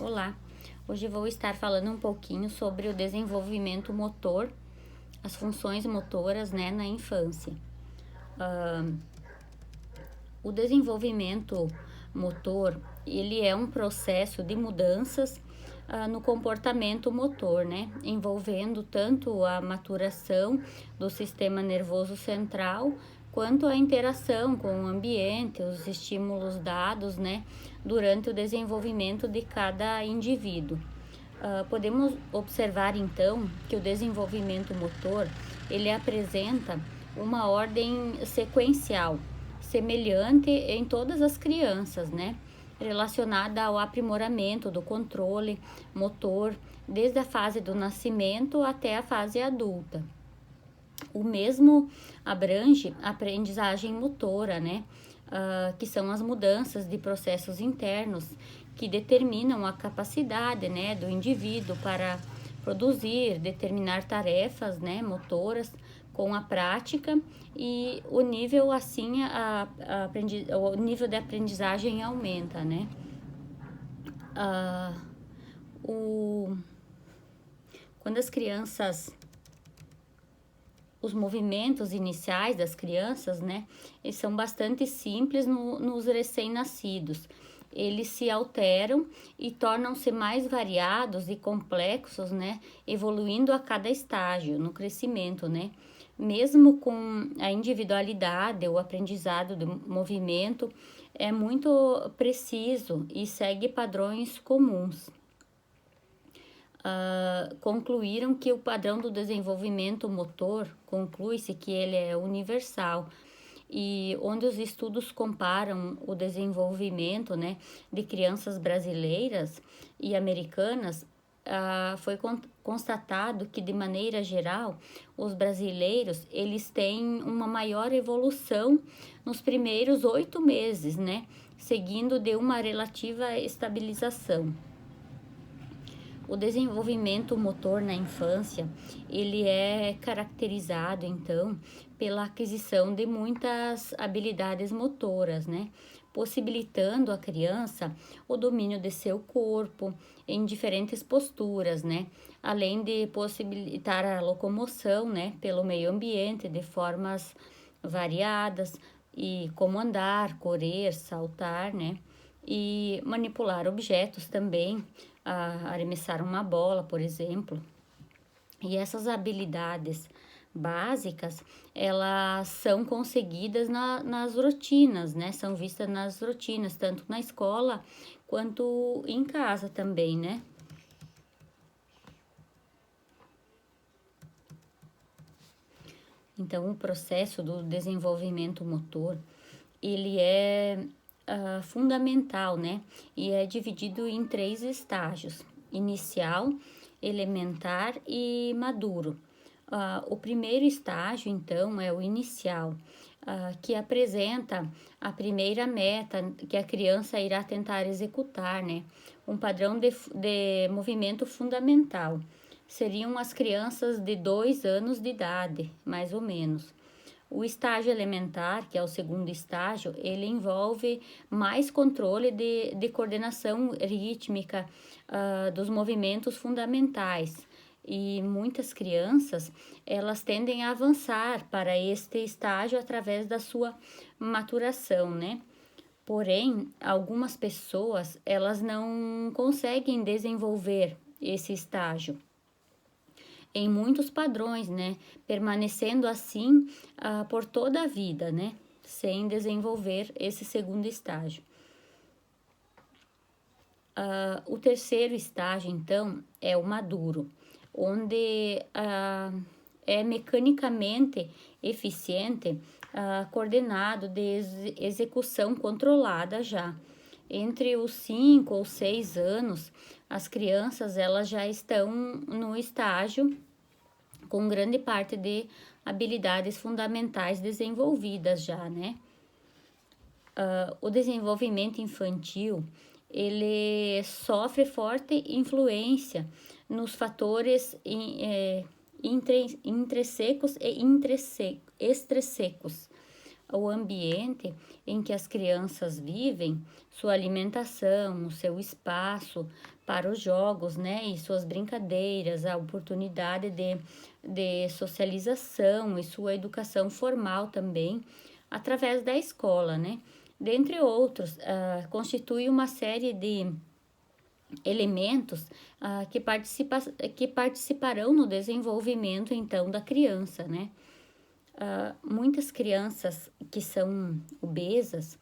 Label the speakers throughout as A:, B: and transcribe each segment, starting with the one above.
A: Olá, hoje vou estar falando um pouquinho sobre o desenvolvimento motor, as funções motoras, né, na infância. O desenvolvimento motor, ele é um processo de mudanças no comportamento motor, né, envolvendo tanto a maturação do sistema nervoso central, quanto a interação com o ambiente, os estímulos dados, né, durante o desenvolvimento de cada indivíduo. Podemos observar então que o desenvolvimento motor ele apresenta uma ordem sequencial, semelhante em todas as crianças, né? Relacionada ao aprimoramento do controle motor, desde a fase do nascimento até a fase adulta. O mesmo abrange a aprendizagem motora, né? Que são as mudanças de processos internos que determinam a capacidade, né, do indivíduo para produzir, determinar tarefas, né, motoras com a prática e o nível assim o nível de aprendizagem aumenta, né? Quando as crianças os movimentos iniciais das crianças, né, eles são bastante simples nos recém-nascidos. Eles se alteram e tornam-se mais variados e complexos, né, evoluindo a cada estágio no crescimento, né. Mesmo com a individualidade, o aprendizado do movimento é muito preciso e segue padrões comuns. Concluíram que o padrão do desenvolvimento motor, conclui-se que ele é universal, e onde os estudos comparam o desenvolvimento, né, de crianças brasileiras e americanas, foi constatado que, de maneira geral, os brasileiros eles têm uma maior evolução nos primeiros 8 meses, né, seguindo de uma relativa estabilização. O desenvolvimento motor na infância, ele é caracterizado, então, pela aquisição de muitas habilidades motoras, né? Possibilitando à criança o domínio de seu corpo em diferentes posturas, né? Além de possibilitar a locomoção, né? Pelo meio ambiente de formas variadas, e como andar, correr, saltar, né? E manipular objetos também, arremessar uma bola, por exemplo. E essas habilidades básicas, elas são conseguidas nas rotinas, né? São vistas nas rotinas, tanto na escola quanto em casa também, né? Então, o processo do desenvolvimento motor, ele é fundamental, né? E é dividido em 3 estágios: inicial, elementar e maduro. O primeiro estágio, então, é o inicial, que apresenta a primeira meta que a criança irá tentar executar, né? Um padrão de movimento fundamental. Seriam as crianças de 2 anos de idade, mais ou menos. O estágio elementar, que é o segundo estágio, ele envolve mais controle de coordenação rítmica dos movimentos fundamentais. E muitas crianças, elas tendem a avançar para este estágio através da sua maturação, né? Porém, algumas pessoas, elas não conseguem desenvolver esse estágio em muitos padrões, né? Permanecendo assim por toda a vida, né? Sem desenvolver esse segundo estágio. O terceiro estágio, então, é o maduro, onde é mecanicamente eficiente, coordenado de execução controlada já. Entre os 5 ou 6 anos, as crianças elas já estão no estágio com grande parte de habilidades fundamentais desenvolvidas já, né? O desenvolvimento infantil, ele sofre forte influência nos fatores intrinsecos e extrinsecos, o ambiente em que as crianças vivem, sua alimentação, o seu espaço para os jogos, né, e suas brincadeiras, a oportunidade de socialização e sua educação formal também, através da escola, né? Dentre outros, constitui uma série de elementos que participarão no desenvolvimento, então, da criança, né? Muitas crianças que são obesas,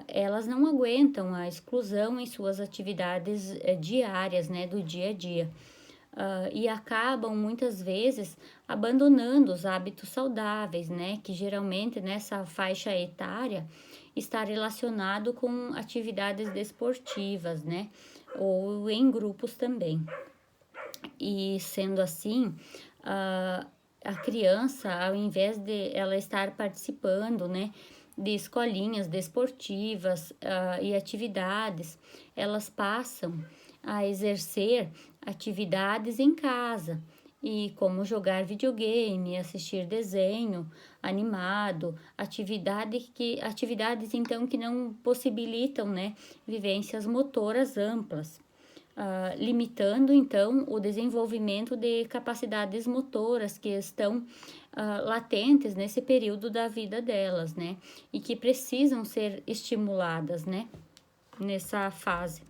A: elas não aguentam a exclusão em suas atividades diárias, né, do dia a dia. E acabam muitas vezes abandonando os hábitos saudáveis, né, que geralmente nessa faixa etária está relacionado com atividades desportivas, né, ou em grupos também. E sendo assim, a criança, ao invés de ela estar participando, né, de escolinhas desportivas e atividades, elas passam a exercer atividades em casa, e como jogar videogame, assistir desenho animado, atividades então que não possibilitam, né, vivências motoras amplas. Limitando então o desenvolvimento de capacidades motoras que estão latentes nesse período da vida delas, né? E que precisam ser estimuladas, né? Nessa fase.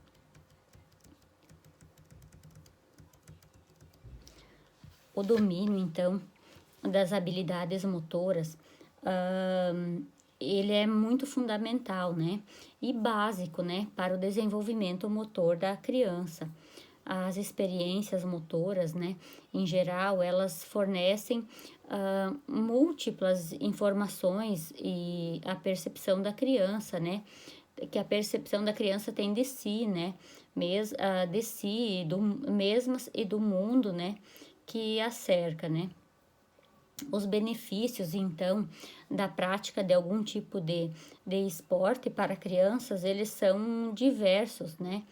A: O domínio, então, das habilidades motoras, ele é muito fundamental, né? E básico, né? Para o desenvolvimento motor da criança. As experiências motoras, né? Em geral, elas fornecem múltiplas informações e a percepção da criança, né? Que a percepção da criança tem de si, né? De si, mesmas e do mundo, né? Que a cerca, né? Os benefícios, então, da prática de algum tipo de esporte para crianças, eles são diversos, né?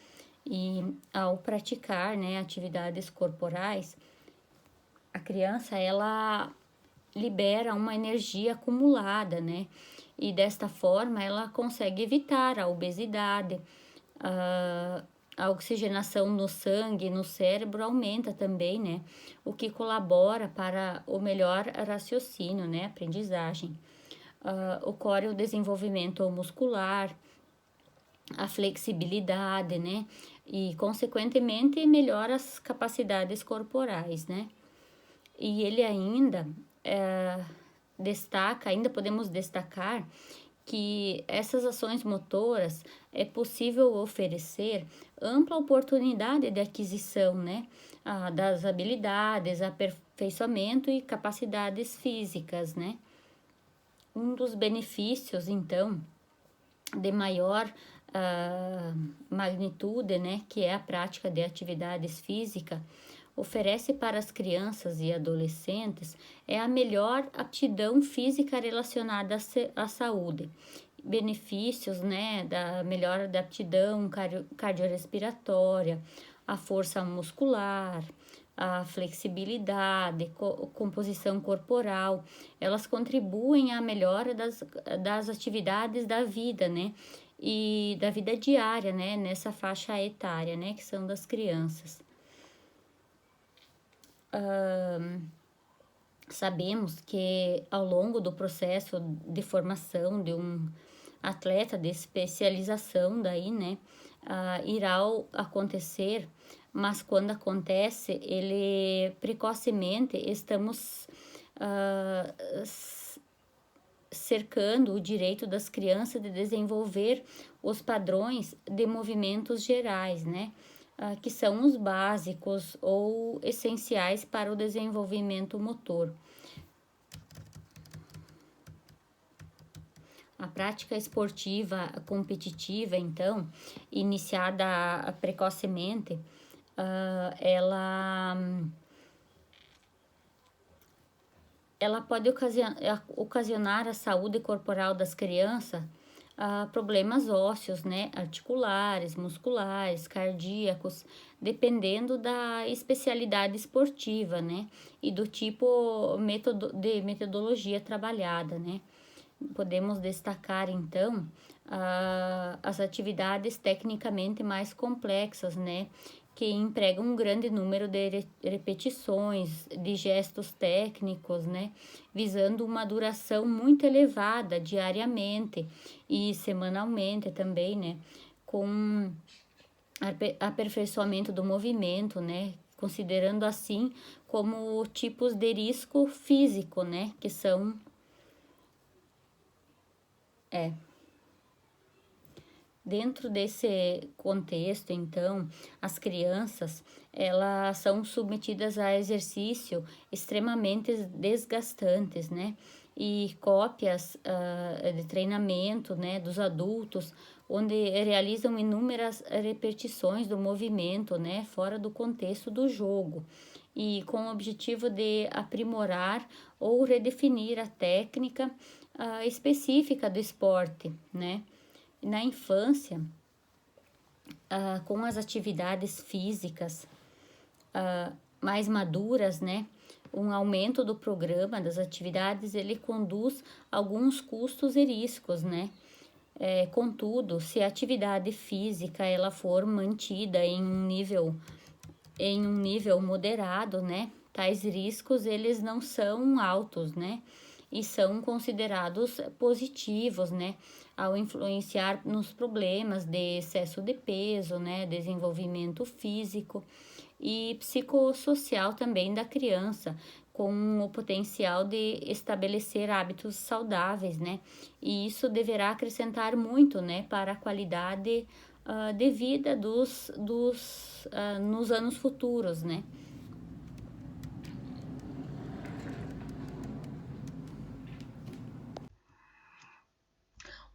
A: E ao praticar, né, atividades corporais, a criança, ela libera uma energia acumulada, né? E desta forma, ela consegue evitar a obesidade, a oxigenação no sangue, no cérebro aumenta também, né? O que colabora para o melhor raciocínio, né? Aprendizagem. Ocorre o desenvolvimento muscular, a flexibilidade, né? E, consequentemente, melhora as capacidades corporais, né? E ele ainda ainda podemos destacar que essas ações motoras é possível oferecer ampla oportunidade de aquisição, né, das habilidades, aperfeiçoamento e capacidades físicas, né. Um dos benefícios, então, de maior magnitude, né, que é a prática de atividades físicas, oferece para as crianças e adolescentes é a melhor aptidão física relacionada à saúde. Benefícios, né, da melhora da aptidão cardiorrespiratória, a força muscular, a flexibilidade, composição corporal, elas contribuem à melhora das atividades da vida, né, e da vida diária, né, nessa faixa etária, né, que são das crianças. Sabemos que ao longo do processo de formação de um atleta de especialização daí, né, irá acontecer, mas quando acontece, ele precocemente estamos cercando o direito das crianças de desenvolver os padrões de movimentos gerais, né, que são os básicos ou essenciais para o desenvolvimento motor. A prática esportiva competitiva, então, iniciada precocemente, ela pode ocasionar à saúde corporal das crianças problemas ósseos, né, articulares, musculares, cardíacos, dependendo da especialidade esportiva, né, e do tipo de metodologia trabalhada, né. podemos destacar, então, as atividades tecnicamente mais complexas, né? Que empregam um grande número de repetições, de gestos técnicos, né? Visando uma duração muito elevada diariamente e semanalmente também, né? Com aperfeiçoamento do movimento, né? Considerando assim como tipos de risco físico, né? Que são dentro desse contexto, então, as crianças, elas são submetidas a exercício extremamente desgastantes, né? E cópias de treinamento, né, dos adultos, onde realizam inúmeras repetições do movimento, né, fora do contexto do jogo, e com o objetivo de aprimorar ou redefinir a técnica específica do esporte, né? Na infância, com as atividades físicas mais maduras, né? Um aumento do programa das atividades, ele conduz alguns custos e riscos, né? Contudo, se a atividade física ela for mantida em um nível moderado, né? Tais riscos eles não são altos, né? E são considerados positivos, né? Ao influenciar nos problemas de excesso de peso, né? Desenvolvimento físico e psicossocial também da criança, com o potencial de estabelecer hábitos saudáveis, né? E isso deverá acrescentar muito, né? Para a qualidade de vida nos anos futuros, né?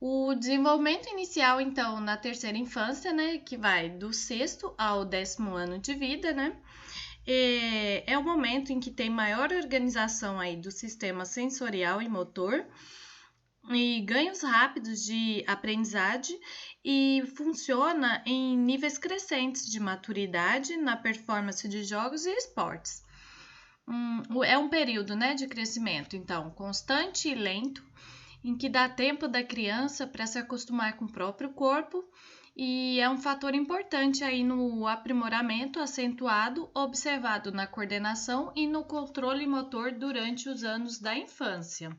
B: O desenvolvimento inicial, então, na terceira infância, né, que vai do sexto ao 10º ano de vida, né, é o momento em que tem maior organização aí do sistema sensorial e motor e ganhos rápidos de aprendizagem e funciona em níveis crescentes de maturidade na performance de jogos e esportes. É um período, né, de crescimento, então, constante e lento, em que dá tempo da criança para se acostumar com o próprio corpo e é um fator importante aí no aprimoramento acentuado observado na coordenação e no controle motor durante os anos da infância.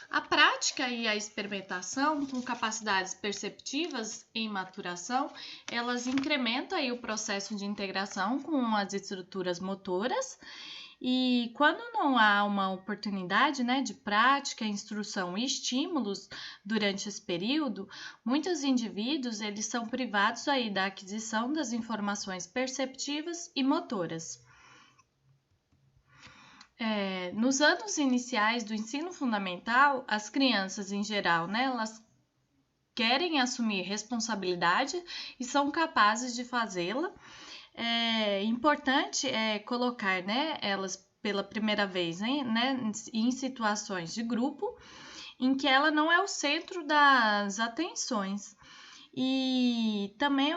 B: A prática e a experimentação com capacidades perceptivas em maturação, elas incrementam aí o processo de integração com as estruturas motoras e quando não há uma oportunidade, né, de prática, instrução e estímulos durante esse período, muitos indivíduos eles são privados aí da aquisição das informações perceptivas e motoras. Nos anos iniciais do ensino fundamental, as crianças em geral, né, elas querem assumir responsabilidade e são capazes de fazê-la. É importante colocar, né, elas pela primeira vez, né, em situações de grupo em que ela não é o centro das atenções. E também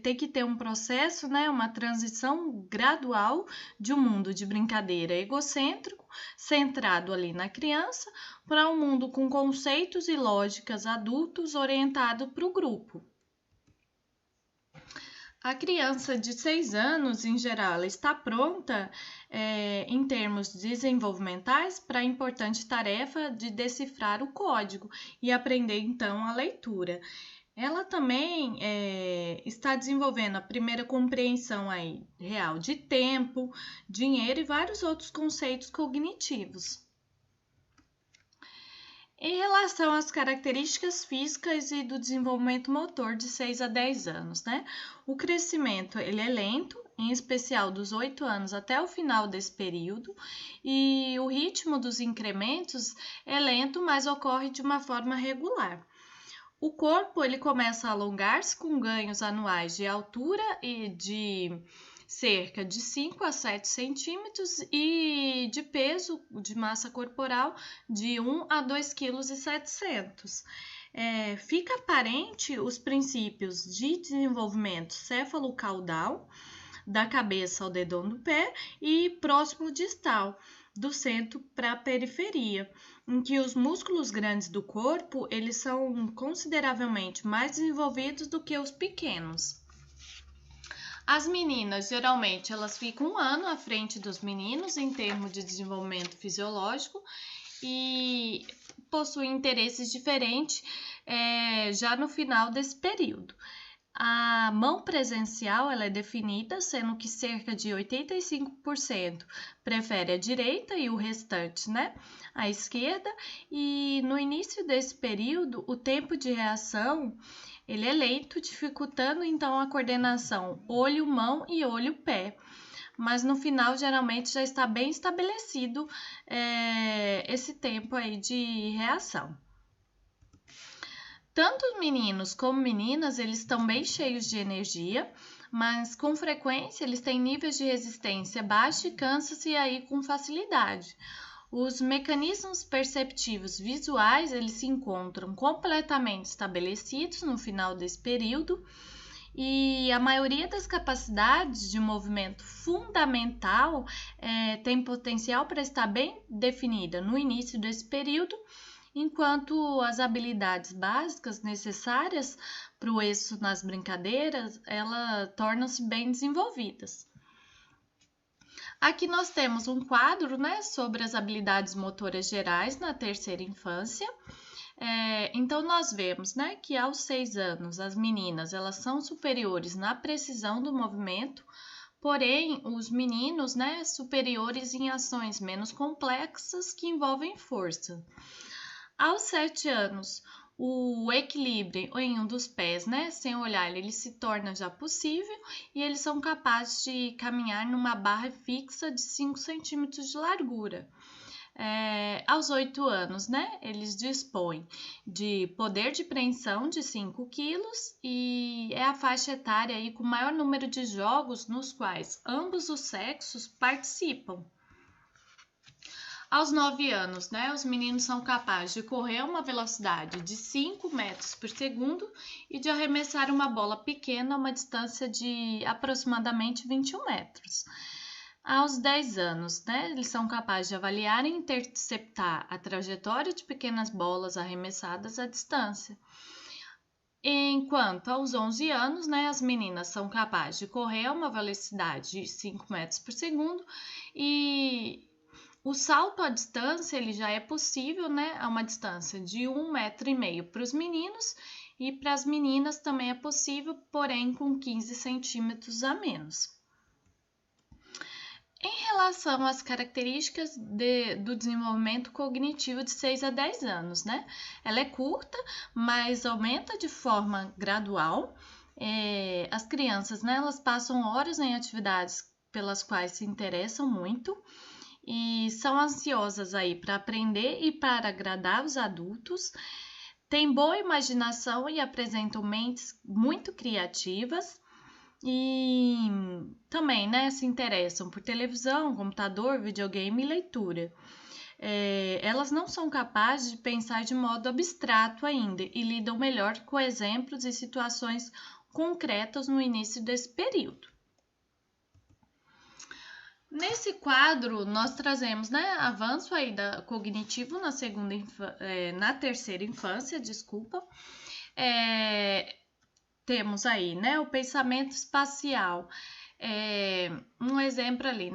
B: tem que ter um processo, né, uma transição gradual de um mundo de brincadeira egocêntrico, centrado ali na criança, para um mundo com conceitos e lógicas adultos orientado para o grupo. A criança de 6 anos, em geral, ela está pronta em termos desenvolvimentais para a importante tarefa de decifrar o código e aprender então a leitura. Ela também está desenvolvendo a primeira compreensão aí, real de tempo, dinheiro e vários outros conceitos cognitivos. Em relação às características físicas e do desenvolvimento motor de 6 a 10 anos, né? O crescimento ele é lento, em especial dos 8 anos até o final desse período, e o ritmo dos incrementos é lento, mas ocorre de uma forma regular. O corpo ele começa a alongar-se com ganhos anuais de altura e de cerca de 5 a 7 centímetros e de peso de massa corporal de 1 a 2,7 kg. Fica aparente os princípios de desenvolvimento céfalo-caudal, da cabeça ao dedão do pé e próximo distal, do centro para a periferia, em que os músculos grandes do corpo, eles são consideravelmente mais desenvolvidos do que os pequenos. As meninas, geralmente, elas ficam 1 ano à frente dos meninos em termos de desenvolvimento fisiológico e possuem interesses diferentes já no final desse período. A mão presencial ela é definida, sendo que cerca de 85% prefere a direita e o restante, a esquerda. E no início desse período, o tempo de reação ele é lento, dificultando então a coordenação olho-mão e olho-pé. Mas no final, geralmente, já está bem estabelecido esse tempo aí de reação. Tanto os meninos como meninas, eles estão bem cheios de energia, mas com frequência eles têm níveis de resistência baixos e cansam-se aí com facilidade. Os mecanismos perceptivos visuais, eles se encontram completamente estabelecidos no final desse período e a maioria das capacidades de movimento fundamental tem potencial para estar bem definida no início desse período, enquanto as habilidades básicas necessárias para o êxito nas brincadeiras, elas tornam-se bem desenvolvidas. Aqui nós temos um quadro, sobre as habilidades motoras gerais na terceira infância. Então, nós vemos, que aos 6 anos, as meninas elas são superiores na precisão do movimento, porém, os meninos, superiores em ações menos complexas que envolvem força. Aos 7 anos, o equilíbrio em um dos pés, sem olhar, ele se torna já possível e eles são capazes de caminhar numa barra fixa de 5 centímetros de largura. Aos 8 anos, eles dispõem de poder de preensão de 5 quilos e é a faixa etária aí com o maior número de jogos nos quais ambos os sexos participam. Aos 9 anos, os meninos são capazes de correr a uma velocidade de 5 metros por segundo e de arremessar uma bola pequena a uma distância de aproximadamente 21 metros. Aos 10 anos, eles são capazes de avaliar e interceptar a trajetória de pequenas bolas arremessadas à distância. Enquanto aos 11 anos, as meninas são capazes de correr a uma velocidade de 5 metros por segundo e o salto à distância ele já é possível, a uma distância de 1,5 metro para os meninos e para as meninas também é possível, porém com 15 centímetros a menos. Em relação às características do desenvolvimento cognitivo de 6 a 10 anos, ela é curta, mas aumenta de forma gradual. As crianças, elas passam horas em atividades pelas quais se interessam muito e são ansiosas aí para aprender e para agradar os adultos, têm boa imaginação e apresentam mentes muito criativas e também, se interessam por televisão, computador, videogame e leitura. Elas não são capazes de pensar de modo abstrato ainda e lidam melhor com exemplos e situações concretas no início desse período. Nesse quadro, nós trazemos avanço aí cognitivo na terceira infância, temos aí o pensamento espacial, um exemplo ali,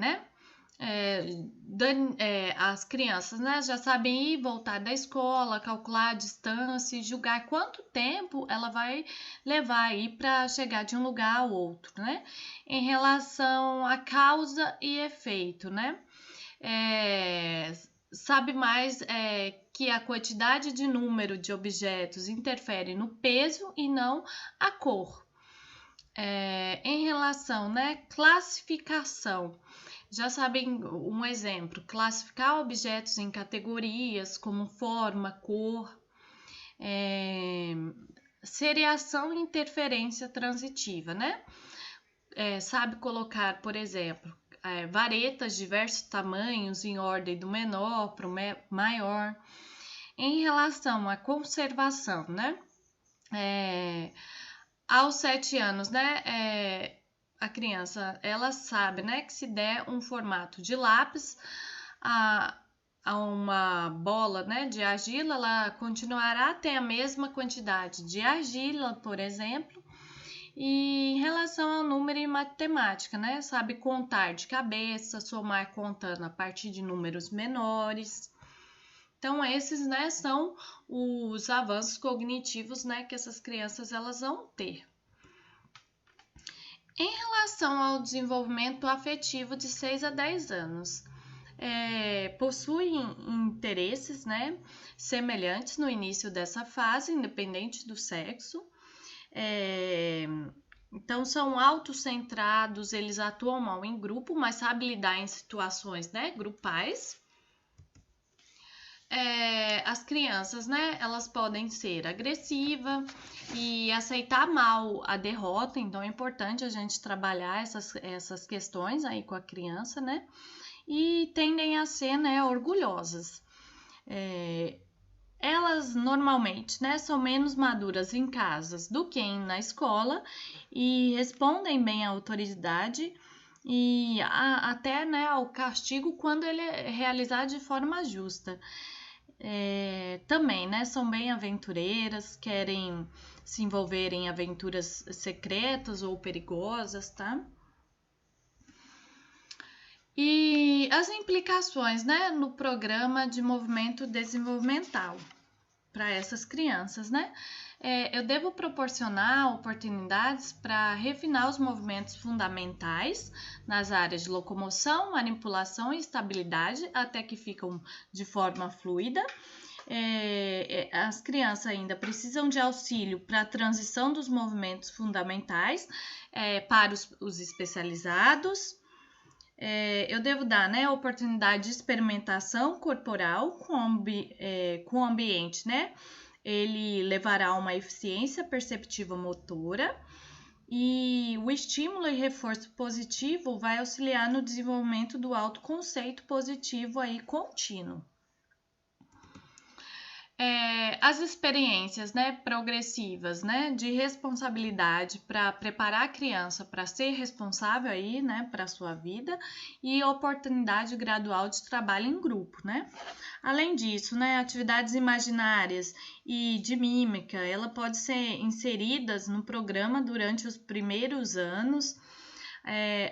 B: as crianças já sabem ir e voltar da escola, calcular a distância e julgar quanto tempo ela vai levar aí para chegar de um lugar ao outro, em relação a causa e efeito, sabe mais que a quantidade de número de objetos interfere no peso e não a cor. Em relação, classificação, já sabem um exemplo, classificar objetos em categorias como forma, cor, seriação e interferência transitiva, sabe colocar, por exemplo, varetas de diversos tamanhos em ordem do menor para o maior. Em relação à conservação, aos 7 anos, a criança, ela sabe, que se der um formato de lápis, a uma bola, né, de argila, ela continuará a ter a mesma quantidade de argila, por exemplo. E em relação ao número em matemática, né, sabe contar de cabeça, somar contando a partir de números menores. Então, esses, né, são os avanços cognitivos, né, que essas crianças elas vão ter. Em relação ao desenvolvimento afetivo de 6 a 10 anos, possuem interesses, né, semelhantes no início dessa fase, independente do sexo. Então, são autocentrados, eles atuam mal em grupo, mas sabem lidar em situações, né, grupais. As crianças, né, elas podem ser agressivas e aceitar mal a derrota, então é importante a gente trabalhar essas questões aí com a criança, né, e tendem a ser, né, orgulhosas. Elas normalmente, né, são menos maduras em casas do que na escola e respondem bem à autoridade e até, né, ao castigo quando ele é realizado de forma justa. Também, né, são bem aventureiras, querem se envolver em aventuras secretas ou perigosas, tá? E as implicações, né, no programa de movimento desenvolvimental para essas crianças, né? Eu devo proporcionar oportunidades para refinar os movimentos fundamentais nas áreas de locomoção, manipulação e estabilidade, até que ficam de forma fluida. As crianças ainda precisam de auxílio para a transição dos movimentos fundamentais para os especializados. Eu devo dar, né, a oportunidade de experimentação corporal com o ambiente, né? Ele levará a uma eficiência perceptiva motora e o estímulo e reforço positivo vai auxiliar no desenvolvimento do autoconceito positivo aí contínuo. As experiências, né, progressivas, né, de responsabilidade para preparar a criança para ser responsável aí, né, para a sua vida e oportunidade gradual de trabalho em grupo, né. Além disso, né, atividades imaginárias e de mímica, ela pode ser inseridas no programa durante os primeiros anos.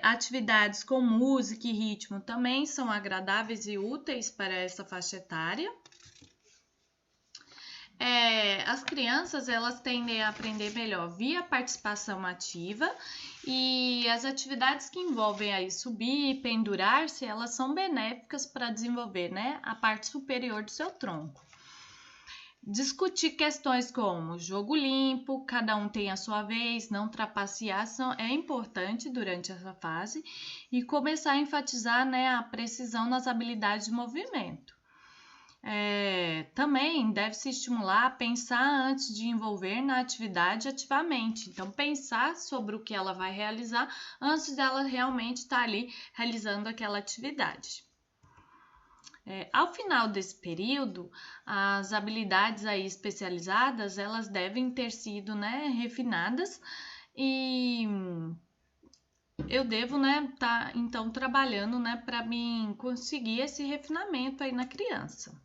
B: Atividades com música e ritmo também são agradáveis e úteis para essa faixa etária. As crianças elas tendem a aprender melhor via participação ativa e as atividades que envolvem aí subir e pendurar-se, elas são benéficas para desenvolver, né, a parte superior do seu tronco. Discutir questões como jogo limpo, cada um tem a sua vez, não trapacear é importante durante essa fase e começar a enfatizar, né, a precisão nas habilidades de movimento. Também deve-se estimular a pensar antes de envolver na atividade ativamente. Então, pensar sobre o que ela vai realizar antes dela realmente estar ali realizando aquela atividade. Ao final desse período, as habilidades aí especializadas, elas devem ter sido, né, refinadas e eu devo, né, tá então trabalhando, né, para mim conseguir esse refinamento aí na criança.